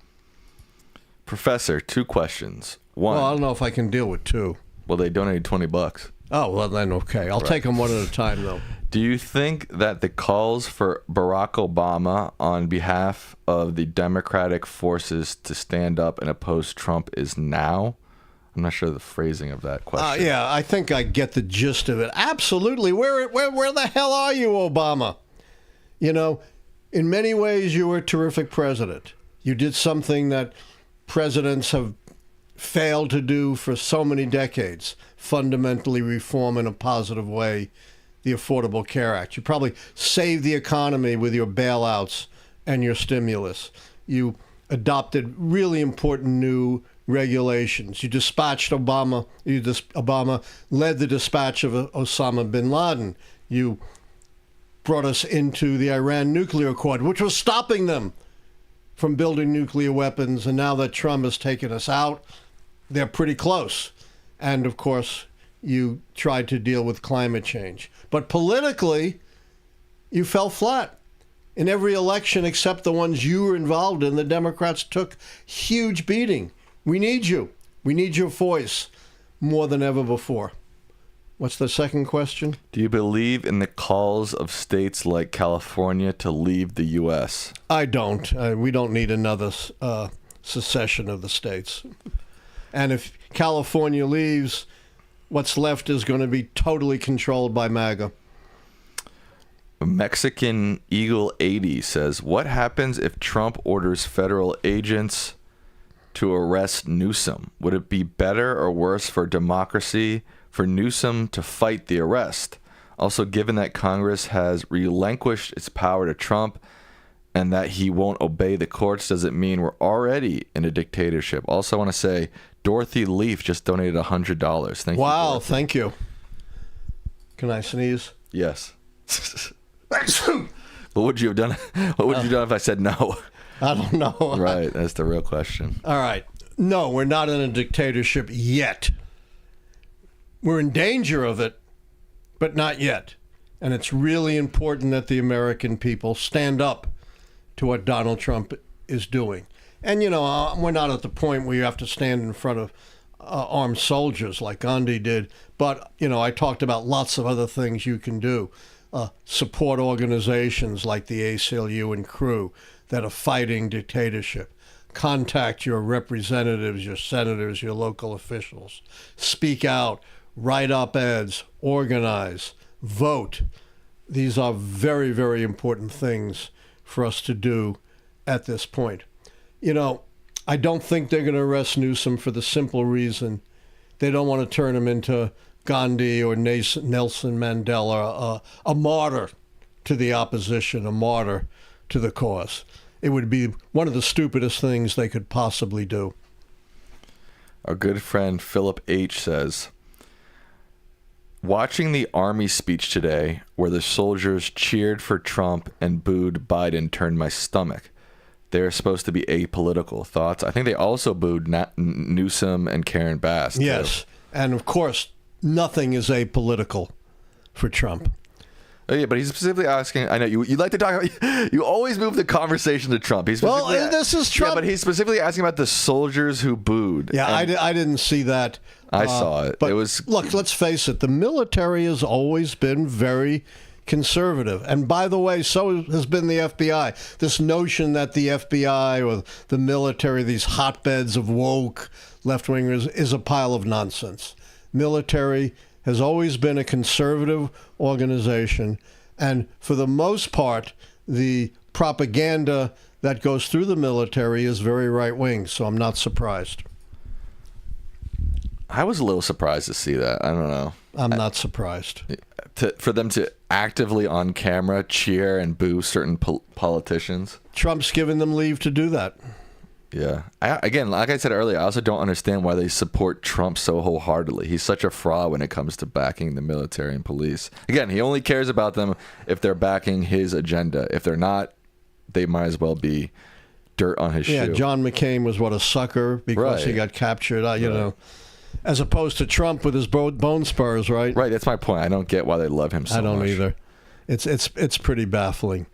Professor, 2 questions. One. Well, I don't know if I can deal with 2. Well, they donated $20. Oh, well, then okay. I'll take them one at a time, though. Do you think that the calls for Barack Obama on behalf of the Democratic forces to stand up and oppose Trump is now? I'm not sure the phrasing of that question. Yeah, I think I get the gist of it. Absolutely. Where the hell are you, Obama? You know, in many ways, you were a terrific president. You did something that presidents have failed to do for so many decades, fundamentally reform in a positive way the Affordable Care Act. You probably saved the economy with your bailouts and your stimulus. You adopted really important new regulations. You dispatched Obama. Obama led the dispatch of Osama bin Laden. You brought us into the Iran nuclear accord, which was stopping them from building nuclear weapons. And now that Trump has taken us out, they're pretty close. And of course, you tried to deal with climate change. But politically, you fell flat. In every election except the ones you were involved in, the Democrats took huge beating. We need you. We need your voice more than ever before. What's the second question? Do you believe in the calls of states like California to leave the U.S.? I don't. We don't need another secession of the states. And if California leaves, what's left is going to be totally controlled by MAGA. Mexican Eagle 80 says, what happens if Trump orders federal agents to arrest Newsom? Would it be better or worse for democracy for Newsom to fight the arrest? Also, given that Congress has relinquished its power to Trump and that he won't obey the courts, does it mean we're already in a dictatorship? Also, I want to say Dorothy Leaf just donated $100. Thank you. Wow, thank you. Can I sneeze? Yes. What would you have done? What would you have done if I said no? I don't know. Right, that's the real question. All right. No, we're not in a dictatorship yet. We're in danger of it, but not yet. And it's really important that the American people stand up to what Donald Trump is doing. And, you know, we're not at the point where you have to stand in front of armed soldiers like Gandhi did. But, you know, I talked about lots of other things you can do. Support organizations like the ACLU and Coup that are fighting dictatorship. Contact your representatives, your senators, your local officials. Speak out, write op-eds, organize, vote. These are very, very important things for us to do at this point. You know, I don't think they're going to arrest Newsom for the simple reason they don't want to turn him into Gandhi or Nelson Mandela, a martyr to the opposition, a martyr to the cause. It would be one of the stupidest things they could possibly do. Our good friend Philip H. says, watching the Army speech today where the soldiers cheered for Trump and booed Biden turned my stomach. They're supposed to be apolitical. Thoughts? I think they also booed Newsom and Karen Bass. Yes, too. And of course, nothing is apolitical for Trump. Oh, yeah, but he's specifically asking. I know you like to talk. You always move the conversation to Trump. This is Trump. Yeah, but he's specifically asking about the soldiers who booed. Yeah, I didn't see that. I saw it. But it was. Look, let's face it. The military has always been very conservative, and by the way, so has been the FBI. This notion that the FBI or the military, these hotbeds of woke left-wingers, is a pile of nonsense. Military has always been a conservative organization, and for the most part, the propaganda that goes through the military is very right-wing, so I'm not surprised. I was a little surprised to see that. I don't know. I'm not surprised. For them to actively on camera cheer and boo certain politicians. Trump's given them leave to do that. Yeah. Again, like I said earlier, I also don't understand why they support Trump so wholeheartedly. He's such a fraud when it comes to backing the military and police. Again, he only cares about them if they're backing his agenda. If they're not, they might as well be dirt on his shoe. Yeah, John McCain was, a sucker because he got captured, you know, as opposed to Trump with his bone spurs, right? Right, that's my point. I don't get why they love him so much. I don't either. It's pretty baffling.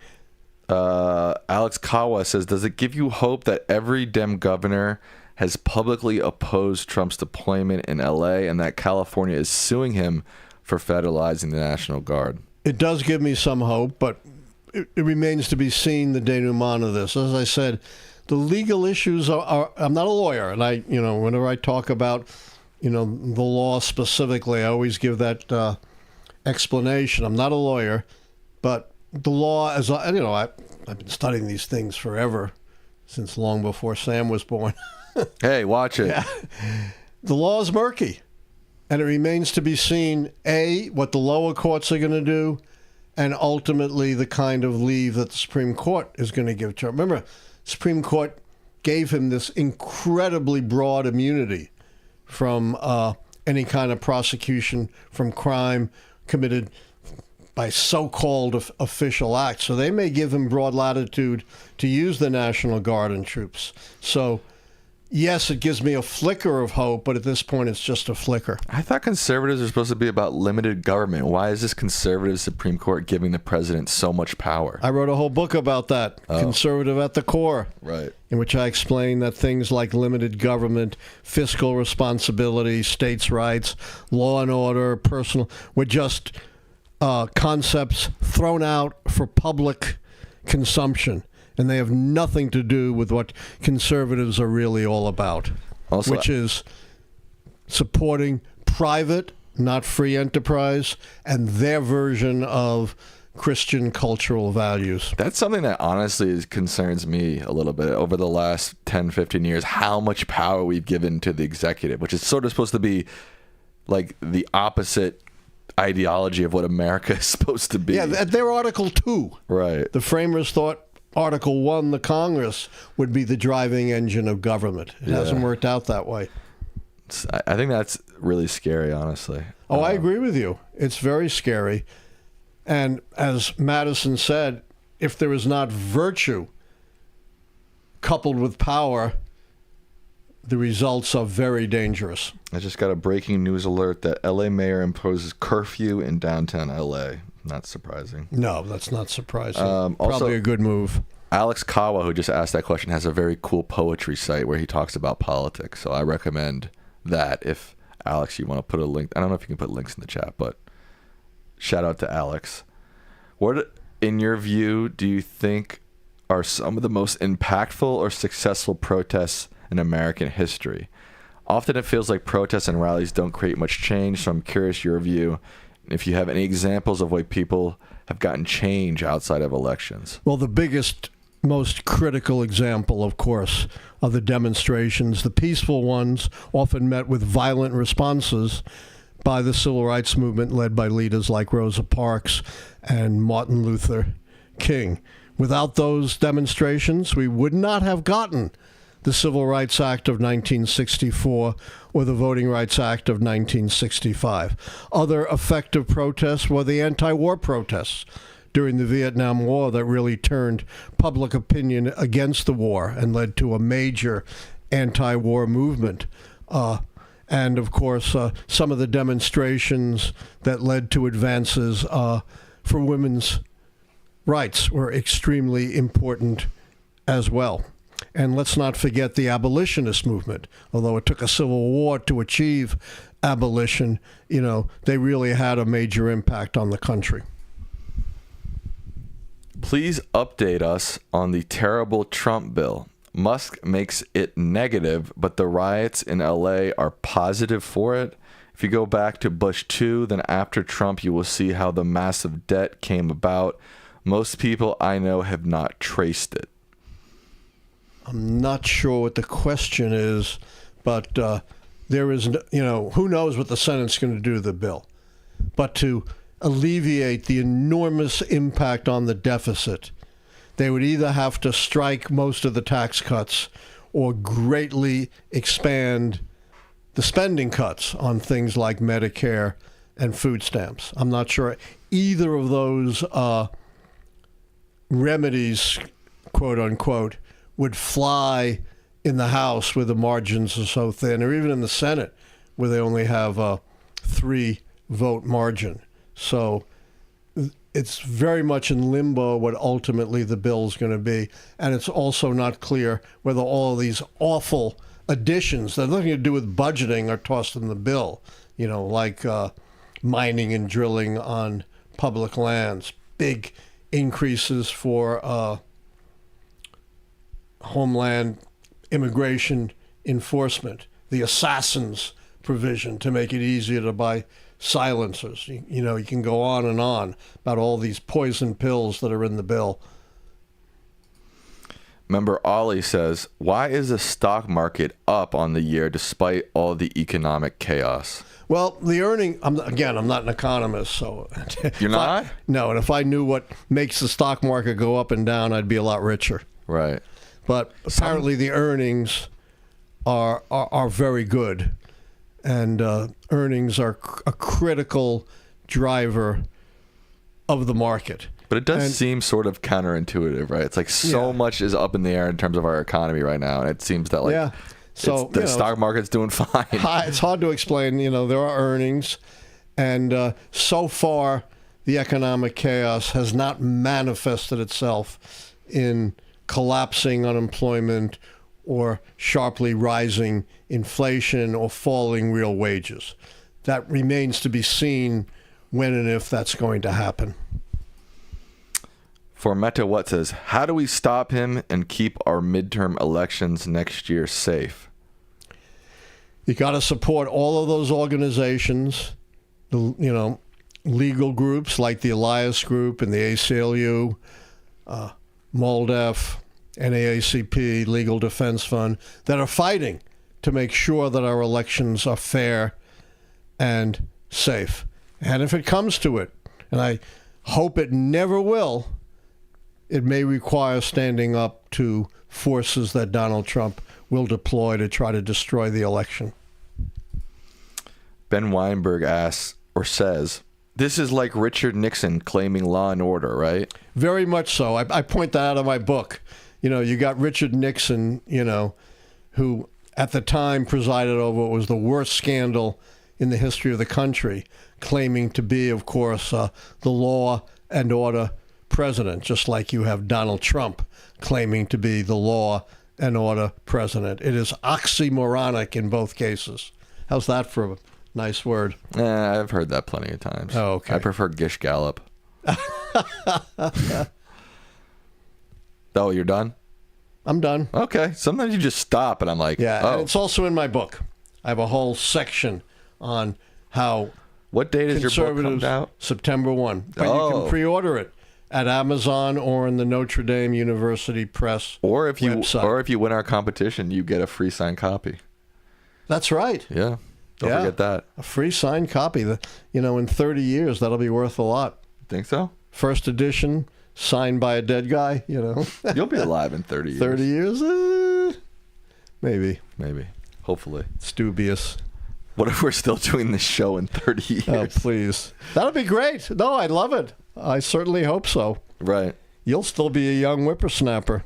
Alex Kawa says, does it give you hope that every Dem governor has publicly opposed Trump's deployment in L.A. and that California is suing him for federalizing the National Guard? It does give me some hope, but it remains to be seen the denouement of this. As I said, the legal issues are I'm not a lawyer, and whenever I talk about, the law specifically, I always give that explanation. I'm not a lawyer, but the law, as I've been studying these things forever, since long before Sam was born. Hey, watch it. Yeah. The law is murky, and it remains to be seen, A, what the lower courts are going to do, and ultimately the kind of leave that the Supreme Court is going to give to. Remember, Supreme Court gave him this incredibly broad immunity from any kind of prosecution from crime committed by so-called official acts. So they may give him broad latitude to use the National Guard and troops. So, yes, it gives me a flicker of hope, but at this point it's just a flicker. I thought conservatives are supposed to be about limited government. Why is this conservative Supreme Court giving the president so much power? I wrote a whole book about that, Conservative at the Core, Right. in which I explain that things like limited government, fiscal responsibility, states' rights, law and order, personal, were just concepts thrown out for public consumption, and they have nothing to do with what conservatives are really all about, Also, which is supporting private, not free enterprise, and their version of Christian cultural values. that's something that honestly concerns me a little bit over the last 10, 15 years, how much power we've given to the executive, which is sort of supposed to be like the opposite ideology of what America is supposed to be. Yeah, they're Article 2. Right. The framers thought Article 1, the Congress, would be the driving engine of government. It hasn't worked out that way. I think that's really scary, honestly. Oh, I agree with you. It's very scary. And as Madison said, if there is not virtue coupled with power, the results are very dangerous. I just got a breaking news alert that LA mayor imposes curfew in downtown LA. Not surprising. No, that's not surprising. Also, Probably a good move. Alex Kawa, who just asked that question, has a very cool poetry site where he talks about politics. So I recommend that if, Alex, you want to put a link. I don't know if you can put links in the chat, but shout out to Alex. What, in your view, do you think are some of the most impactful or successful protests in American history? Often it feels like protests and rallies don't create much change, so I'm curious your view, if you have any examples of why people have gotten change outside of elections. Well, the biggest, most critical example, of course, are the demonstrations. The peaceful ones often met with violent responses by the civil rights movement led by leaders like Rosa Parks and Martin Luther King. Without those demonstrations, we would not have gotten the Civil Rights Act of 1964 or the Voting Rights Act of 1965. Other effective protests were the anti-war protests during the Vietnam War that really turned public opinion against the war and led to a major anti-war movement. And, of course, some of the demonstrations that led to advances for women's rights were extremely important as well. And let's not forget the abolitionist movement. Although it took a civil war to achieve abolition, they really had a major impact on the country. Please update us on the terrible Trump bill. Musk makes it negative, but the riots in LA are positive for it. If you go back to Bush 2, then after Trump, you will see how the massive debt came about. Most people I know have not traced it. I'm not sure what the question is, but there is, who knows what the Senate's going to do to the bill. But to alleviate the enormous impact on the deficit, they would either have to strike most of the tax cuts or greatly expand the spending cuts on things like Medicare and food stamps. I'm not sure either of those remedies, quote unquote, would fly in the House where the margins are so thin, or even in the Senate where they only have a 3-vote margin. So it's very much in limbo what ultimately the bill is going to be. And it's also not clear whether all of these awful additions that have nothing to do with budgeting are tossed in the bill, like mining and drilling on public lands, big increases for Homeland immigration enforcement, the assassins provision to make it easier to buy silencers. You can go on and on about all these poison pills that are in the bill. Member Ollie says, why is the stock market up on the year despite all the economic chaos? Well, the earning, I'm not an economist, so... You're not? No, and if I knew what makes the stock market go up and down, I'd be a lot richer. Right. But apparently the earnings are very good, and earnings are a critical driver of the market. But it does seem sort of counterintuitive, right? It's like so much is up in the air in terms of our economy right now, and it seems that so the stock market's doing fine. It's hard to explain. There are earnings, and so far the economic chaos has not manifested itself in collapsing unemployment or sharply rising inflation or falling real wages. That remains to be seen when and if that's going to happen. For Meta What says, how do we stop him and keep our midterm elections next year safe? You got to support all of those organizations, legal groups like the Elias Group and the ACLU, MOLDEF, NAACP, Legal Defense Fund, that are fighting to make sure that our elections are fair and safe. And if it comes to it, and I hope it never will, it may require standing up to forces that Donald Trump will deploy to try to destroy the election. Ben Weinberg asks, or says, this is like Richard Nixon claiming law and order, right? Very much so. I point that out of my book. You got Richard Nixon, who at the time presided over what was the worst scandal in the history of the country, claiming to be, of course, the law and order president, just like you have Donald Trump claiming to be the law and order president. It is oxymoronic in both cases. How's that for a nice word? I've heard that plenty of times. Oh, okay. I prefer Gish Gallop. Oh, you're done? I'm done. Okay. Sometimes you just stop and I'm like, yeah, oh. And it's also in my book. I have a whole section on how what date is your book come out? September 1. But you can pre-order it at Amazon or in the Notre Dame University Press website. Or if you win our competition, you get a free signed copy. That's right. Yeah. Don't forget that. A free signed copy. In 30 years, that'll be worth a lot. Think so? First edition, signed by a dead guy, You'll be alive in 30 years. 30 years? Maybe. Hopefully. It's dubious. What if we're still doing this show in 30 years? Oh, please. That'll be great. No, I love it. I certainly hope so. Right. You'll still be a young whippersnapper.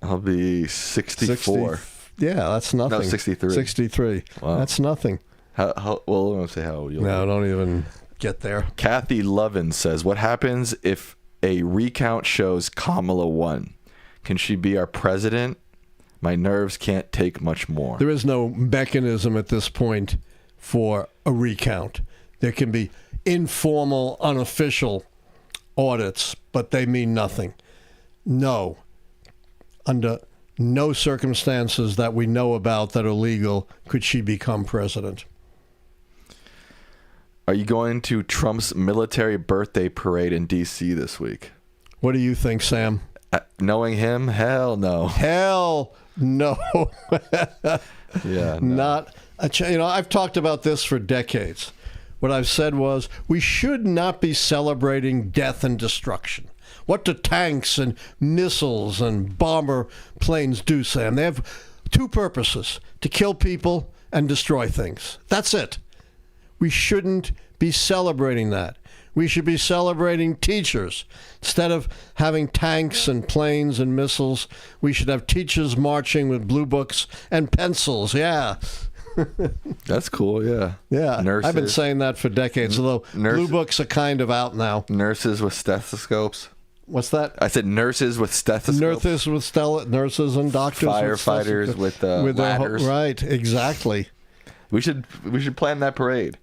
I'll be 64. Yeah, that's nothing. No, 63. 63. Wow. That's nothing. Well, I won't say how old you'll be. No, don't even get there. Kathy Lovin says, what happens if a recount shows Kamala won? Can she be our president? My nerves can't take much more. There is no mechanism at this point for a recount. There can be informal, unofficial audits, but they mean nothing. No. Under no circumstances that we know about that are legal could she become president. Are you going to Trump's military birthday parade in D.C. this week? What do you think, Sam? Knowing him, hell no. Hell no. Yeah. No. Not I've talked about this for decades. What I've said was we should not be celebrating death and destruction. What do tanks and missiles and bomber planes do, Sam? They have two purposes: to kill people and destroy things. That's it. We shouldn't be celebrating that. We should be celebrating teachers. Instead of having tanks and planes and missiles, we should have teachers marching with blue books and pencils. Yeah. That's cool, yeah. Yeah. Nurses. I've been saying that for decades, although blue books are kind of out now. Nurses with stethoscopes. What's that? I said nurses with stethoscopes. Nurses and doctors. Firefighters with ladders. Right, exactly. We should plan that parade.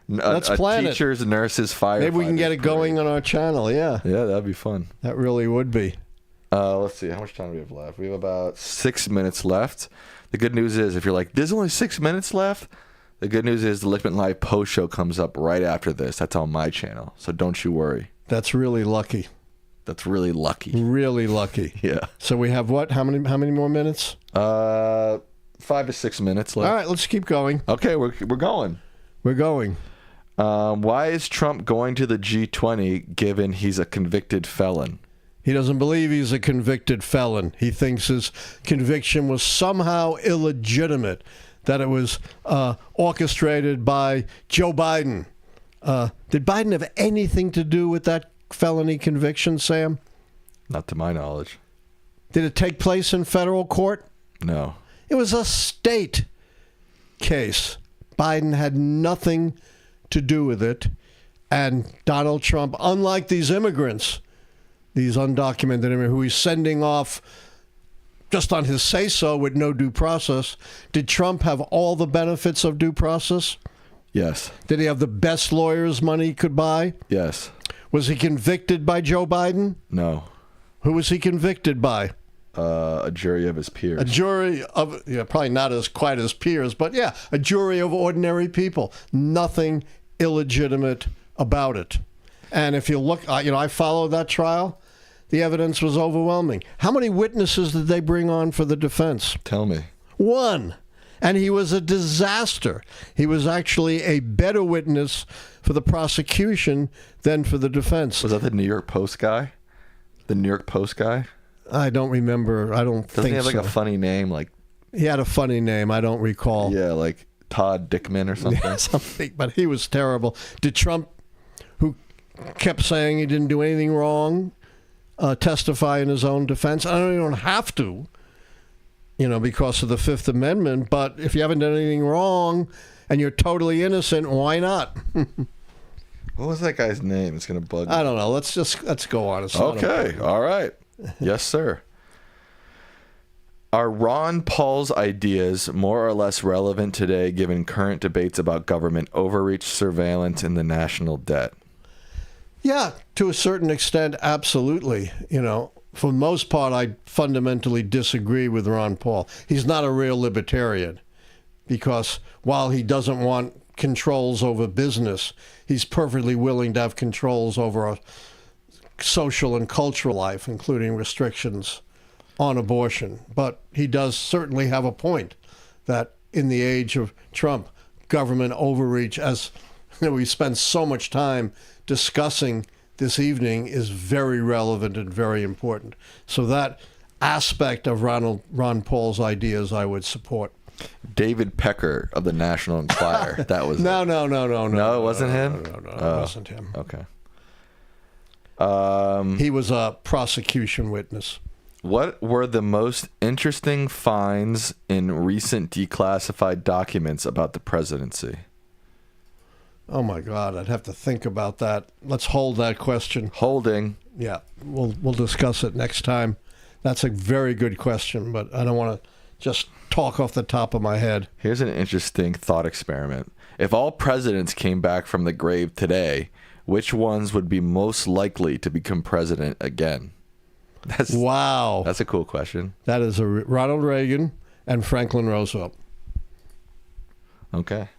Let's plan it. Teachers, nurses, firefighters. Maybe we can get it going on our channel, yeah. Yeah, that'd be fun. That really would be. Let's see. How much time do we have left? We have about 6 minutes left. The good news is, if you're like, there's only 6 minutes left, the good news is the Lichtman Live post show comes up right after this. That's on my channel, so don't you worry. That's really lucky. That's really lucky. Really lucky. Yeah. So we have what? How many more minutes? 5 to 6 minutes left. All right, let's keep going. Okay, we're going. We're going. Why is Trump going to the G20 given he's a convicted felon? He doesn't believe he's a convicted felon. He thinks his conviction was somehow illegitimate, that it was orchestrated by Joe Biden. Did Biden have anything to do with that felony conviction, Sam? Not to my knowledge. Did it take place in federal court? No. It was a state case. Biden had nothing to do with it. And Donald Trump, unlike these immigrants, these undocumented immigrants who he's sending off just on his say-so with no due process, did Trump have all the benefits of due process? Yes. Did he have the best lawyers money could buy? Yes. Was he convicted by Joe Biden? No. Who was he convicted by? A jury of his peers. A jury of, probably not as quite as peers, but yeah, a jury of ordinary people. Nothing illegitimate about it. And if you look, I followed that trial. The evidence was overwhelming. How many witnesses did they bring on for the defense? Tell me. One. And he was a disaster. He was actually a better witness for the prosecution than for the defense. Was that the New York Post guy? The New York Post guy? I don't remember. I don't think so. Doesn't he have like a funny name? Like, he had a funny name. I don't recall. Yeah, like Todd Dickman or something. Yeah, something. But he was terrible. Did Trump, who kept saying he didn't do anything wrong, testify in his own defense? I know you don't have to, because of the Fifth Amendment. But if you haven't done anything wrong and you're totally innocent, why not? What was that guy's name? It's going to bug me. I don't know. Let's go on. Okay. All right. Yes, sir. Are Ron Paul's ideas more or less relevant today given current debates about government overreach, surveillance, and the national debt? Yeah, to a certain extent, absolutely. For the most part, I fundamentally disagree with Ron Paul. He's not a real libertarian because while he doesn't want controls over business, he's perfectly willing to have controls over our social and cultural life, including restrictions on abortion. But he does certainly have a point that in the age of Trump, government overreach, as we spend so much time discussing this evening, is very relevant and very important. So that aspect of Ron Paul's ideas I would support. David Pecker of the National Enquirer. That was No, it wasn't him? No, it wasn't him. Okay. He was a prosecution witness. What were the most interesting finds in recent declassified documents about the presidency? Oh my God, I'd have to think about that. Let's hold that question. Holding. Yeah, we'll discuss it next time. That's a very good question, but I don't want to just talk off the top of my head. Here's an interesting thought experiment. If all presidents came back from the grave today, which ones would be most likely to become president again? Wow. That's a cool question. That is Ronald Reagan and Franklin Roosevelt. Okay.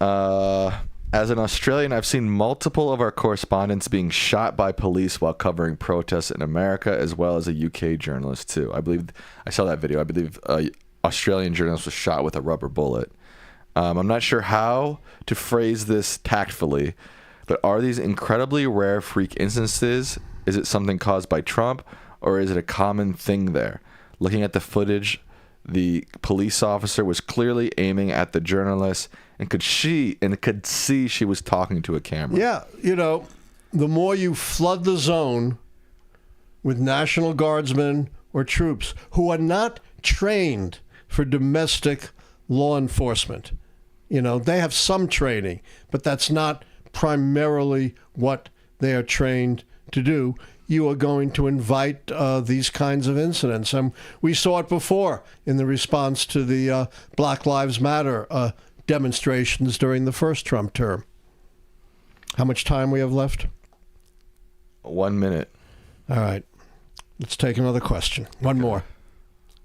As an Australian, I've seen multiple of our correspondents being shot by police while covering protests in America, as well as a UK journalist, too. I believe I saw that video. I believe an Australian journalist was shot with a rubber bullet. I'm not sure how to phrase this tactfully, but are these incredibly rare freak instances? Is it something caused by Trump, or is it a common thing there? Looking at the footage, the police officer was clearly aiming at the journalist and could see she was talking to a camera. Yeah, the more you flood the zone with National Guardsmen or troops who are not trained for domestic law enforcement, they have some training, but that's not primarily what they are trained to do. You are going to invite these kinds of incidents. And we saw it before in the response to the Black Lives Matter demonstrations during the first Trump term. How much time we have left? 1 minute. All right. Let's take another question. One more.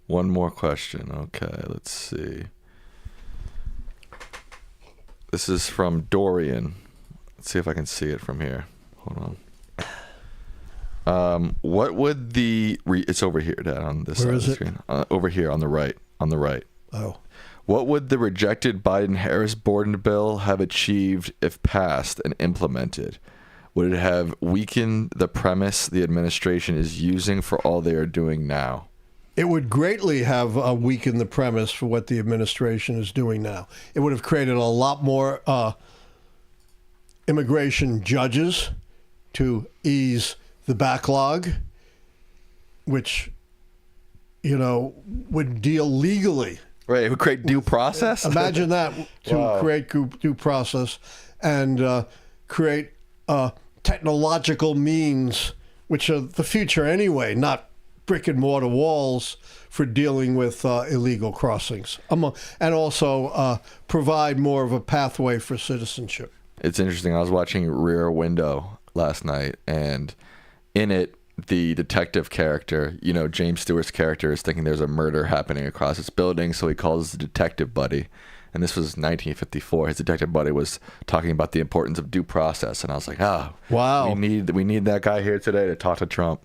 One more question. Okay, let's see. This is from Dorian. Let's see if I can see it from here. Hold on. What would the... it's over here, Dad, on this side of the screen. Over here, on the right. On the right. Oh. What would the rejected Biden-Harris border bill have achieved if passed and implemented? would it have weakened the premise the administration is using for all they are doing now? It would greatly have weakened the premise for what the administration is doing now. It would have created a lot more immigration judges to ease the backlog, which, would deal legally. Right, it would create due process? Imagine that, to create due process and create technological means, which are the future anyway, not brick and mortar walls for dealing with illegal crossings, and also provide more of a pathway for citizenship. It's interesting. I was watching Rear Window last night, and in it, the detective character, James Stewart's character, is thinking there's a murder happening across his building, so he calls his detective buddy. And this was 1954. His detective buddy was talking about the importance of due process, and I was like, wow, we need that guy here today to talk to Trump.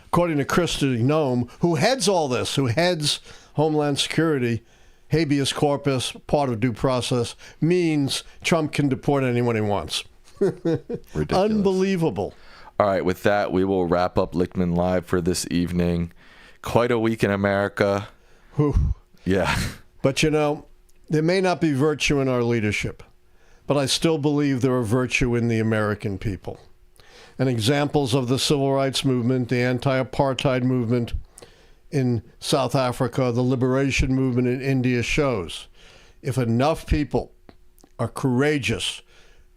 According to Kristi Noem, who heads all this, who heads Homeland Security, habeas corpus, part of due process, means Trump can deport anyone he wants. Ridiculous. Unbelievable. All right, with that, we will wrap up Lichtman Live for this evening. Quite a week in America. Whew. Yeah. But there may not be virtue in our leadership, but I still believe there are virtue in the American people. And examples of the civil rights movement, the anti-apartheid movement in South Africa, the liberation movement in India shows if enough people are courageous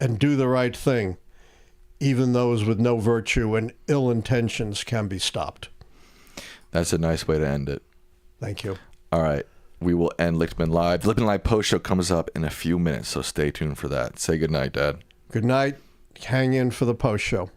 and do the right thing, even those with no virtue and ill intentions can be stopped. That's a nice way to end it. Thank you. All right. We will end Lichtman Live. The Lichtman Live post show comes up in a few minutes, so stay tuned for that. Say good night, Dad. Good night. Hang in for the post show.